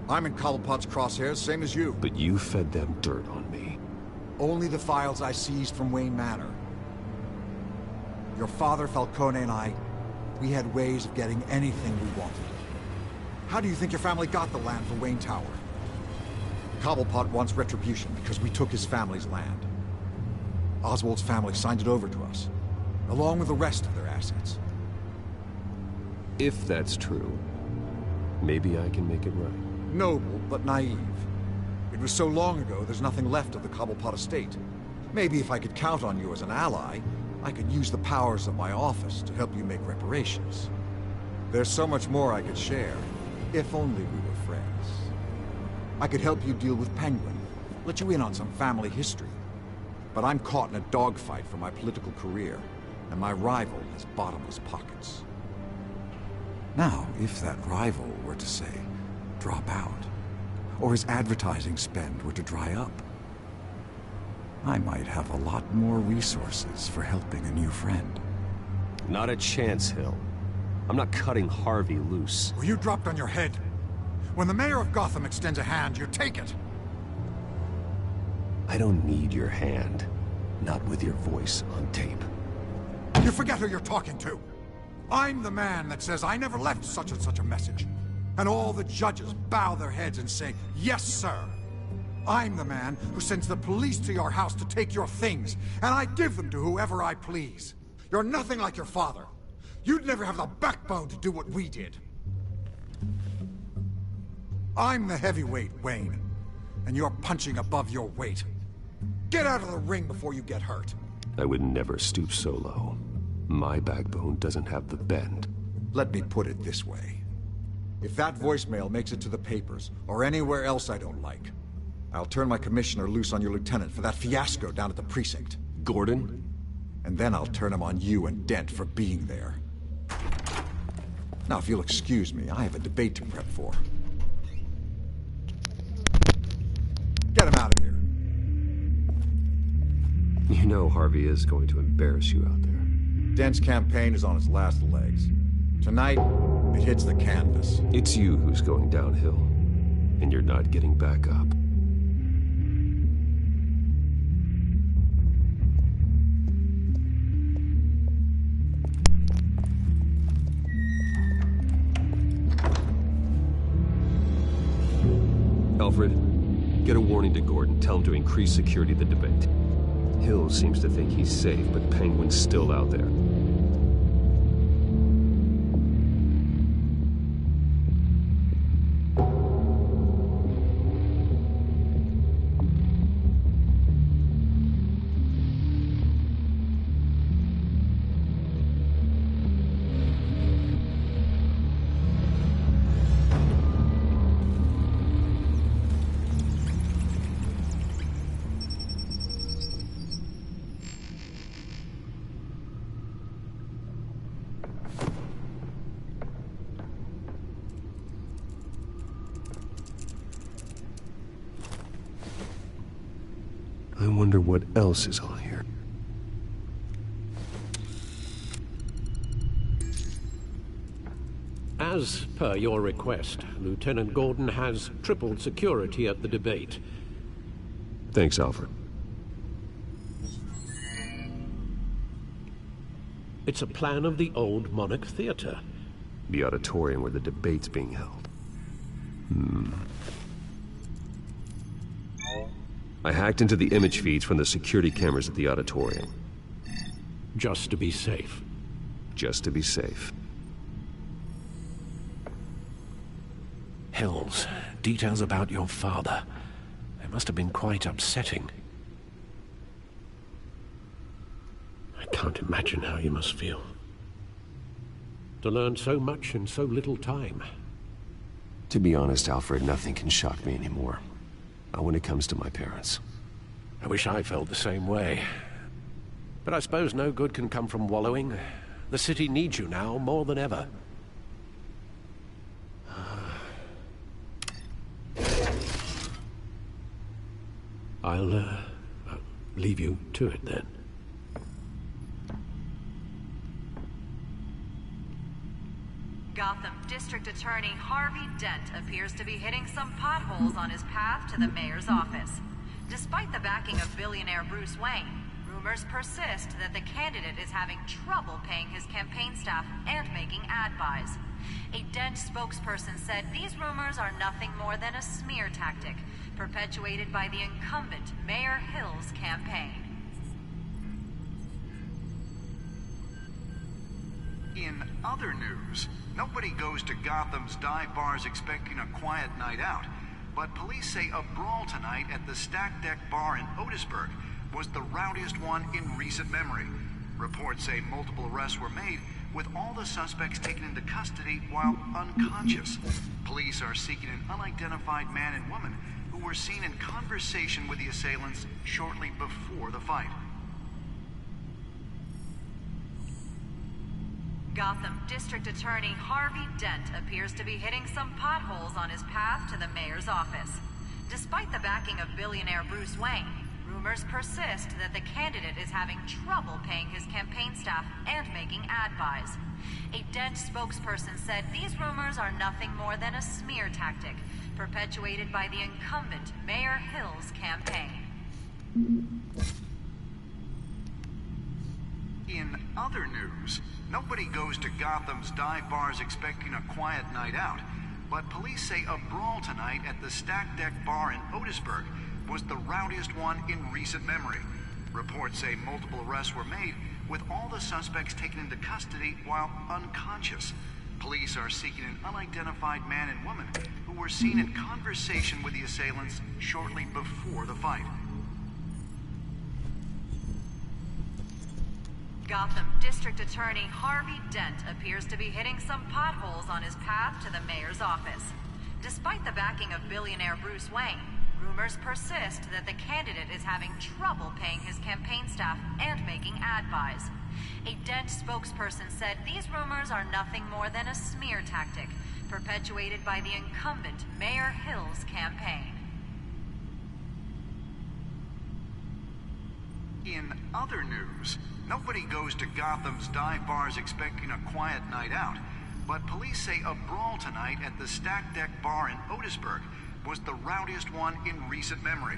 [SPEAKER 16] I'm in Cobblepot's crosshairs, same as you.
[SPEAKER 3] But you fed them dirt on me.
[SPEAKER 16] Only the files I seized from Wayne Manor. Your father, Falcone, and I, we had ways of getting anything we wanted. How do you think your family got the land for Wayne Tower? Cobblepot wants retribution because we took his family's land. Oswald's family signed it over to us, along with the rest of their assets.
[SPEAKER 3] If that's true, maybe I can make it right.
[SPEAKER 16] Noble, but naive. It was so long ago, there's nothing left of the Cobblepot estate. Maybe if I could count on you as an ally, I could use the powers of my office to help you make reparations. There's so much more I could share, if only we were friends. I could help you deal with Penguin, let you in on some family history. But I'm caught in a dogfight for my political career, and my rival has bottomless pockets. Now, if that rival were to say, drop out, or his advertising spend were to dry up, I might have a lot more resources for helping a new friend.
[SPEAKER 3] Not a chance, Hill. I'm not cutting Harvey loose.
[SPEAKER 16] Well, you dropped on your head. When the mayor of Gotham extends a hand, you take it.
[SPEAKER 3] I don't need your hand. Not with your voice on tape.
[SPEAKER 16] You forget who you're talking to. I'm the man that says I never left such and such a message. And all the judges bow their heads and say, yes, sir. I'm the man who sends the police to your house to take your things, and I give them to whoever I please. You're nothing like your father. You'd never have the backbone to do what we did. I'm the heavyweight, Wayne, and you're punching above your weight. Get out of the ring before you get hurt.
[SPEAKER 3] I would never stoop so low. My backbone doesn't have the bend.
[SPEAKER 16] Let me put it this way. If that voicemail makes it to the papers, or anywhere else I don't like, I'll turn my commissioner loose on your lieutenant for that fiasco down at the precinct.
[SPEAKER 3] Gordon?
[SPEAKER 16] And then I'll turn him on you and Dent for being there. Now, if you'll excuse me, I have a debate to prep for. Get him out of here.
[SPEAKER 3] You know Harvey is going to embarrass you out there.
[SPEAKER 16] Dent's campaign is on its last legs. Tonight, it hits the canvas.
[SPEAKER 3] It's you who's going downhill, and you're not getting back up. Alfred, get a warning to Gordon. Tell him to increase security at the debate. Hill seems to think he's safe, but Penguin's still out there. I wonder what else is on here.
[SPEAKER 1] As per your request, Lieutenant Gordon has tripled security at the debate.
[SPEAKER 3] Thanks, Alfred.
[SPEAKER 1] It's a plan of the old Monarch Theater.
[SPEAKER 3] The auditorium where the debate's being held. I hacked into the image feeds from the security cameras at the auditorium.
[SPEAKER 1] Just to be safe.
[SPEAKER 3] Just to be safe.
[SPEAKER 1] Hills, details about your father. They must have been quite upsetting. I can't imagine how you must feel. To learn so much in so little time.
[SPEAKER 3] To be honest, Alfred, nothing can shock me anymore. Not when it comes to my parents.
[SPEAKER 1] I wish I felt the same way. But I suppose no good can come from wallowing. The city needs you now more than ever. I'll leave you to it then.
[SPEAKER 18] Gotham District Attorney Harvey Dent appears to be hitting some potholes on his path to the mayor's office. Despite the backing of billionaire Bruce Wayne, rumors persist that the candidate is having trouble paying his campaign staff and making ad buys. A Dent spokesperson said these rumors are nothing more than a smear tactic, perpetuated by the incumbent Mayor Hill's campaign.
[SPEAKER 19] In other news, nobody goes to Gotham's dive bars expecting a quiet night out, but police say a brawl tonight at the Stack Deck Bar in Otisburg was the rowdiest one in recent memory. Reports say multiple arrests were made, with all the suspects taken into custody while unconscious. Police are seeking an unidentified man and woman who were seen in conversation with the assailants shortly before the fight.
[SPEAKER 18] Gotham District Attorney Harvey Dent appears to be hitting some potholes on his path to the mayor's office. Despite the backing of billionaire Bruce Wayne, rumors persist that the candidate is having trouble paying his campaign staff and making ad buys. A Dent spokesperson said these rumors are nothing more than a smear tactic, perpetuated by the incumbent Mayor Hill's campaign.
[SPEAKER 19] In other news, nobody goes to Gotham's dive bars expecting a quiet night out, but police say a brawl tonight at the Stack Deck Bar in Otisburg was the rowdiest one in recent memory. Reports say multiple arrests were made, with all the suspects taken into custody while unconscious. Police are seeking an unidentified man and woman who were seen in conversation with the assailants shortly before the fight.
[SPEAKER 18] Gotham District Attorney Harvey Dent appears to be hitting some potholes on his path to the mayor's office. Despite the backing of billionaire Bruce Wayne, rumors persist that the candidate is having trouble paying his campaign staff and making ad buys. A Dent spokesperson said these rumors are nothing more than a smear tactic, perpetuated by the incumbent Mayor Hill's campaign.
[SPEAKER 19] In other news, nobody goes to Gotham's dive bars expecting a quiet night out, but police say a brawl tonight at the Stack Deck Bar in Otisburg was the rowdiest one in recent memory.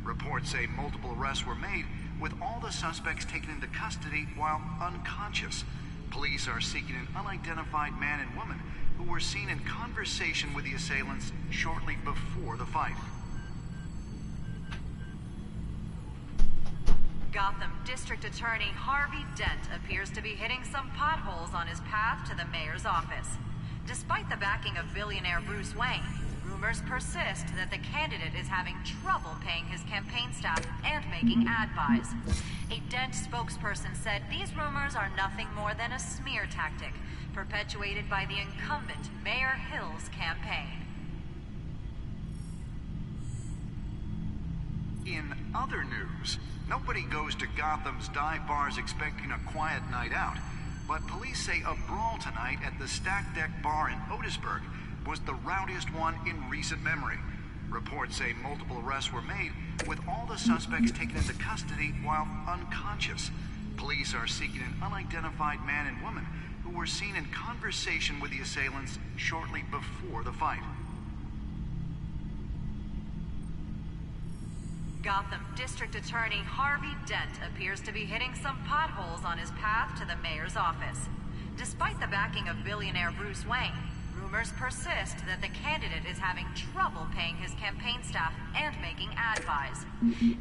[SPEAKER 19] Reports say multiple arrests were made, with all the suspects taken into custody while unconscious. Police are seeking an unidentified man and woman who were seen in conversation with the assailants shortly before the fight.
[SPEAKER 18] Gotham District Attorney Harvey Dent appears to be hitting some potholes on his path to the mayor's office. Despite the backing of billionaire Bruce Wayne, rumors persist that the candidate is having trouble paying his campaign staff and making ad buys. A Dent spokesperson said these rumors are nothing more than a smear tactic, perpetuated by the incumbent Mayor Hill's campaign.
[SPEAKER 19] In other news, nobody goes to Gotham's dive bars expecting a quiet night out, but police say a brawl tonight at the Stack Deck Bar in Otisburg was the rowdiest one in recent memory. Reports say multiple arrests were made, with all the suspects taken into custody while unconscious. Police are seeking an unidentified man and woman who were seen in conversation with the assailants shortly before the fight.
[SPEAKER 18] Gotham District Attorney Harvey Dent appears to be hitting some potholes on his path to the mayor's office. Despite the backing of billionaire Bruce Wayne, rumors persist that the candidate is having trouble paying his campaign staff and making ad buys.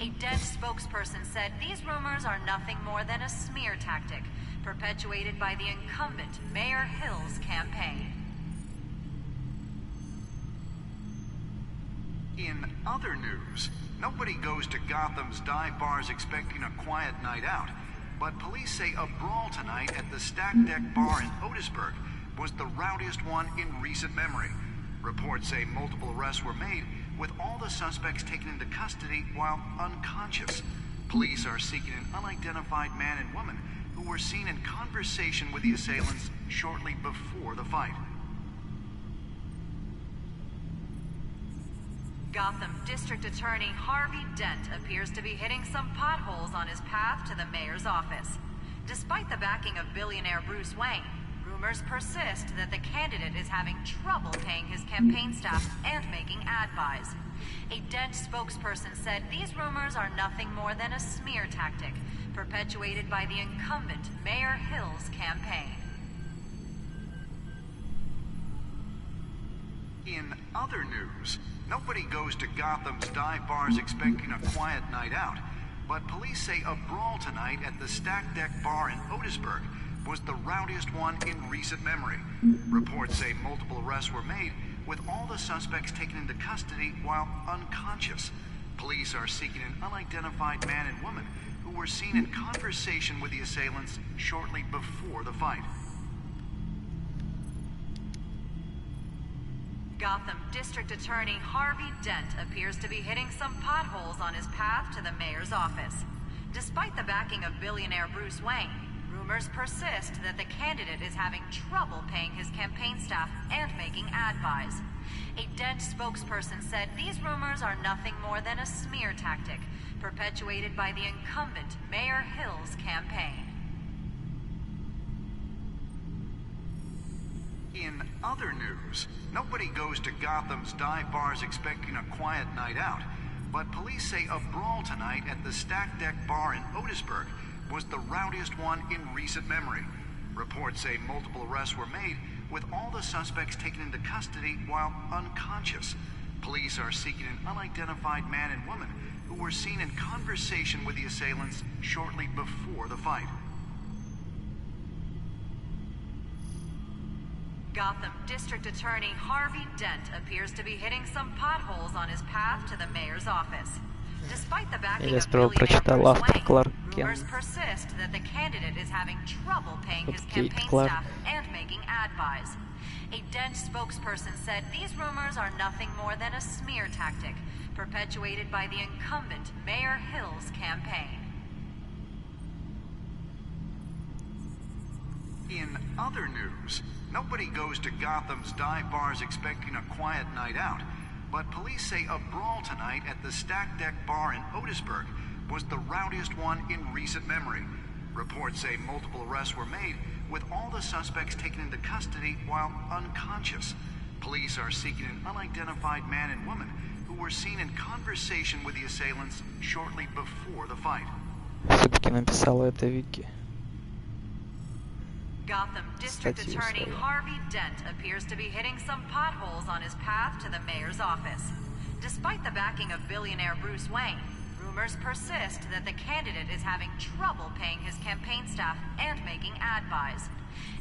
[SPEAKER 18] A Dent spokesperson said these rumors are nothing more than a smear tactic perpetuated by the incumbent Mayor Hill's campaign.
[SPEAKER 19] In other news, nobody goes to Gotham's dive bars expecting a quiet night out, but police say a brawl tonight at the Stack Deck Bar in Otisburg was the rowdiest one in recent memory. Reports say multiple arrests were made, with all the suspects taken into custody while unconscious. Police are seeking an unidentified man and woman who were seen in conversation with the assailants shortly before the fight.
[SPEAKER 18] Gotham District Attorney Harvey Dent appears to be hitting some potholes on his path to the mayor's office. Despite the backing of billionaire Bruce Wayne, rumors persist that the candidate is having trouble paying his campaign staff and making ad buys. A Dent spokesperson said these rumors are nothing more than a smear tactic perpetuated by the incumbent Mayor Hill's campaign.
[SPEAKER 19] In other news, nobody goes to Gotham's dive bars expecting a quiet night out, but police say a brawl tonight at the Stack Deck Bar in Otisburg was the rowdiest one in recent memory. Reports say multiple arrests were made, with all the suspects taken into custody while unconscious. Police are seeking an unidentified man and woman who were seen in conversation with the assailants shortly before the fight.
[SPEAKER 18] Gotham District Attorney Harvey Dent appears to be hitting some potholes on his path to the mayor's office. Despite the backing of billionaire Bruce Wayne, rumors persist that the candidate is having trouble paying his campaign staff and making ad buys. A Dent spokesperson said these rumors are nothing more than a smear tactic perpetuated by the incumbent Mayor Hill's campaign.
[SPEAKER 19] In other news, nobody goes to Gotham's dive bars expecting a quiet night out, but police say a brawl tonight at the Stack Deck Bar in Otisburg was the rowdiest one in recent memory. Reports say multiple arrests were made, with all the suspects taken into custody while unconscious. Police are seeking an unidentified man and woman who were seen in conversation with the assailants shortly before the fight.
[SPEAKER 18] Gotham District Attorney Harvey Dent appears to be hitting some potholes on his path to the mayor's office. Despite the backing of billionaire Bruce Wayne, rumors persist that the candidate is having trouble paying his campaign staff and making ad buys. A Dent spokesperson said these rumors are nothing more than a smear tactic perpetuated by the incumbent Mayor Hill's campaign.
[SPEAKER 19] In other news, nobody goes to Gotham's dive bars expecting a quiet night out, but police say a brawl tonight at the Stack Deck Bar in Otisburg was the rowdiest one in recent memory. Reports say multiple arrests were made, with all the suspects taken into custody while unconscious. Police are seeking an unidentified man and woman who were seen in conversation with the assailants shortly before the fight.
[SPEAKER 2] Все-таки написала это Вики.
[SPEAKER 18] Gotham District Attorney Harvey Dent appears to be hitting some potholes on his path to the mayor's office. Despite the backing of billionaire Bruce Wayne, rumors persist that the candidate is having trouble paying his campaign staff and making ad buys.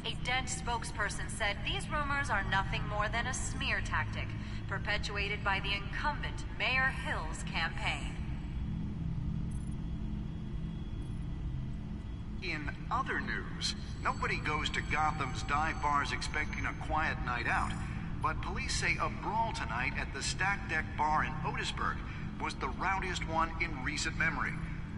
[SPEAKER 18] A Dent spokesperson said these rumors are nothing more than a smear tactic perpetuated by the incumbent Mayor Hill's campaign.
[SPEAKER 19] In other news, nobody goes to Gotham's dive bars expecting a quiet night out, but police say a brawl tonight at the Stack Deck Bar in Otisburg was the rowdiest one in recent memory.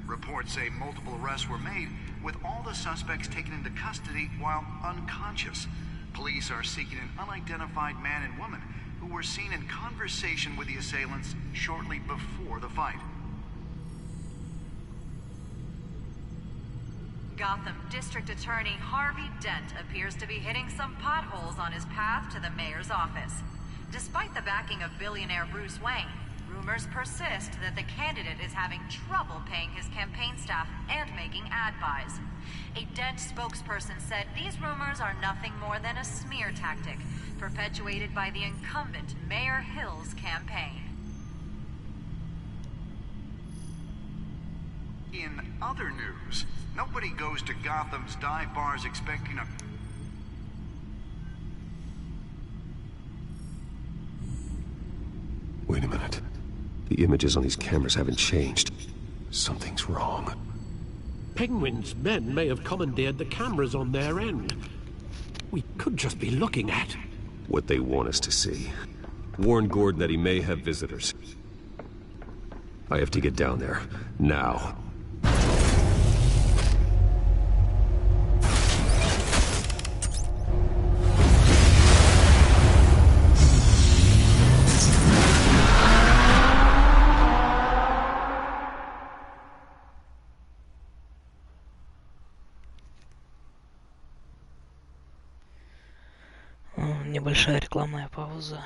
[SPEAKER 19] Reports say multiple arrests were made, with all the suspects taken into custody while unconscious. Police are seeking an unidentified man and woman who were seen in conversation with the assailants shortly before the fight.
[SPEAKER 18] Gotham District Attorney Harvey Dent appears to be hitting some potholes on his path to the mayor's office. Despite the backing of billionaire Bruce Wayne, rumors persist that the candidate is having trouble paying his campaign staff and making ad buys. A Dent spokesperson said these rumors are nothing more than a smear tactic perpetuated by the incumbent Mayor Hill's campaign.
[SPEAKER 19] In other news, nobody goes to Gotham's dive bars expecting a...
[SPEAKER 3] Wait a minute. The images on these cameras haven't changed. Something's wrong.
[SPEAKER 1] Penguin's men may have commandeered the cameras on their end. We could just be looking at
[SPEAKER 3] what they want us to see. Warn Gordon that he may have visitors. I have to get down there, now.
[SPEAKER 2] Небольшая рекламная пауза.